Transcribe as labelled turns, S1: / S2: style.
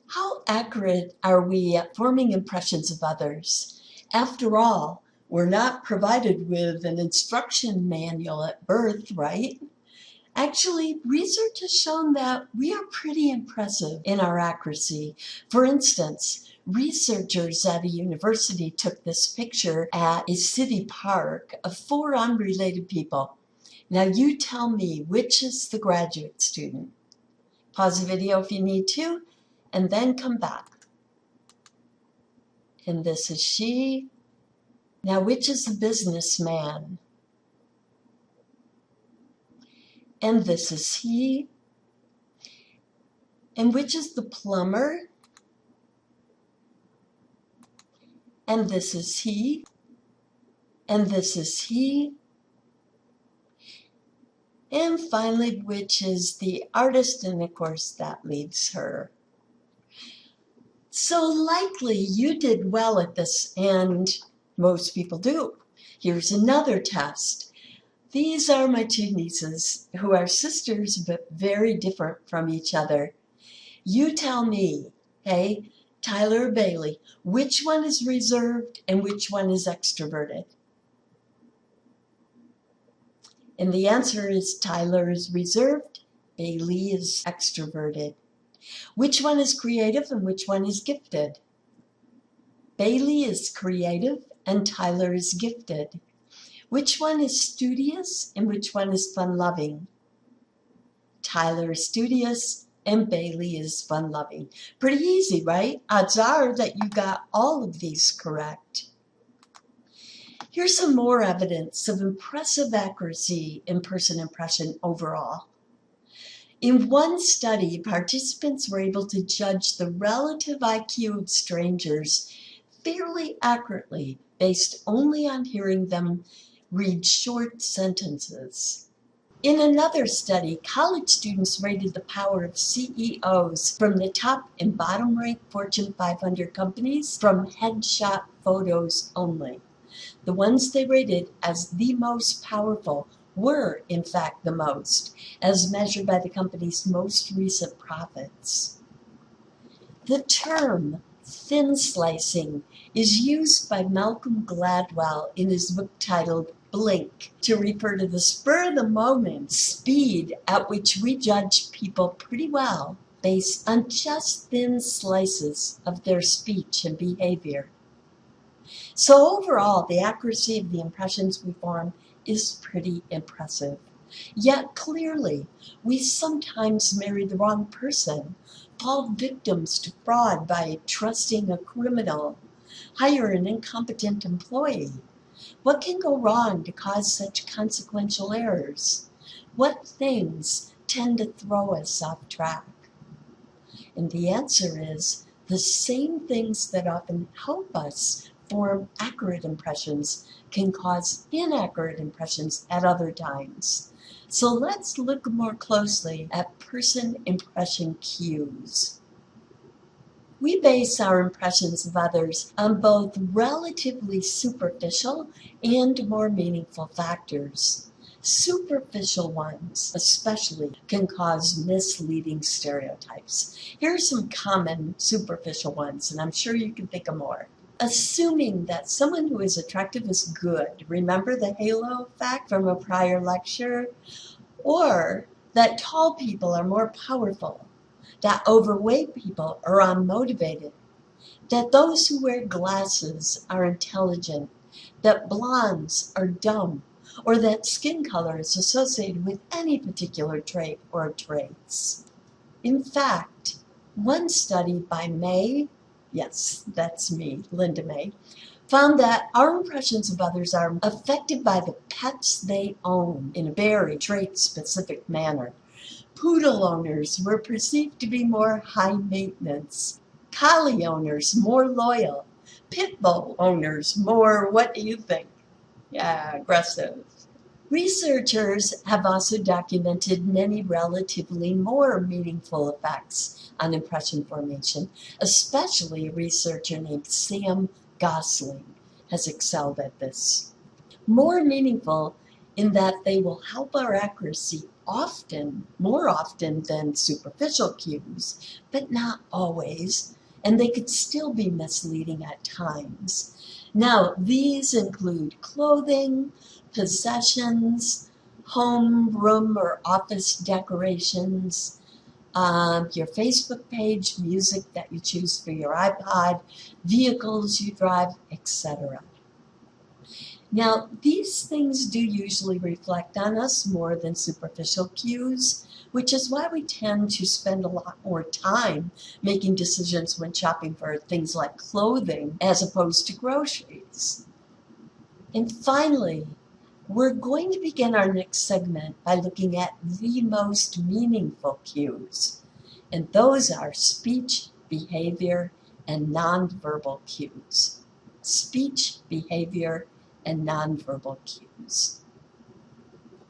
S1: How accurate are we at forming impressions of others? After all, we're not provided with an instruction manual at birth, right? Actually, research has shown that we are pretty impressive in our accuracy. For instance, researchers at a university took this picture at a city park of four unrelated people. Now you tell me which is the graduate student. Pause the video if you need to, and then come back. And this is she. Now which is the businessman? And this is he. And which is the plumber? And this is he. And this is he. And finally, which is the artist? And of course, that leaves her. So likely you did well at this, and most people do. Here's another test. These are my two nieces, who are sisters but very different from each other. You tell me, hey, Tyler or Bailey, which one is reserved and which one is extroverted? And the answer is Tyler is reserved, Bailey is extroverted. Which one is creative and which one is gifted? Bailey is creative and Tyler is gifted. Which one is studious and which one is fun-loving? Tyler is studious and Bailey is fun-loving. Pretty easy, right? Odds are that you got all of these correct. Here's some more evidence of impressive accuracy in person impression overall. In one study, participants were able to judge the relative IQ of strangers fairly accurately based only on hearing them read short sentences. In another study, college students rated the power of CEOs from the top and bottom ranked Fortune 500 companies from headshot photos only. The ones they rated as the most powerful were, in fact, the most, as measured by the company's most recent profits. The term thin slicing is used by Malcolm Gladwell in his book titled Blink to refer to the spur-of-the-moment speed at which we judge people pretty well based on just thin slices of their speech and behavior. So overall, the accuracy of the impressions we form is pretty impressive. Yet clearly, we sometimes marry the wrong person, fall victims to fraud by trusting a criminal, hire an incompetent employee. What can go wrong to cause such consequential errors? What things tend to throw us off track? And the answer is the same things that often help us form accurate impressions can cause inaccurate impressions at other times. So let's look more closely at person impression cues. We base our impressions of others on both relatively superficial and more meaningful factors. Superficial ones, especially, can cause misleading stereotypes. Here are some common superficial ones, and I'm sure you can think of more. Assuming that someone who is attractive is good. Remember the halo effect from a prior lecture? Or that tall people are more powerful, that overweight people are unmotivated, that those who wear glasses are intelligent, that blondes are dumb, or that skin color is associated with any particular trait or traits. In fact, one study by May, yes, that's me, Linda May, found that our impressions of others are affected by the pets they own in a very trait-specific manner. Poodle owners were perceived to be more high maintenance, collie owners more loyal, pit bull owners more, what do you think? Yeah, aggressive. Researchers have also documented many relatively more meaningful effects on impression formation, especially a researcher named Sam Gosling has excelled at this. More meaningful in that they will help our accuracy often, more often than superficial cues, but not always, and they could still be misleading at times. Now, these include clothing, possessions, home, room, or office decorations, your Facebook page, music that you choose for your iPod, vehicles you drive, etc. Now, these things do usually reflect on us more than superficial cues, which is why we tend to spend a lot more time making decisions when shopping for things like clothing as opposed to groceries. And finally, we're going to begin our next segment by looking at the most meaningful cues, and those are speech, behavior, and nonverbal cues. Speech, behavior, and nonverbal cues.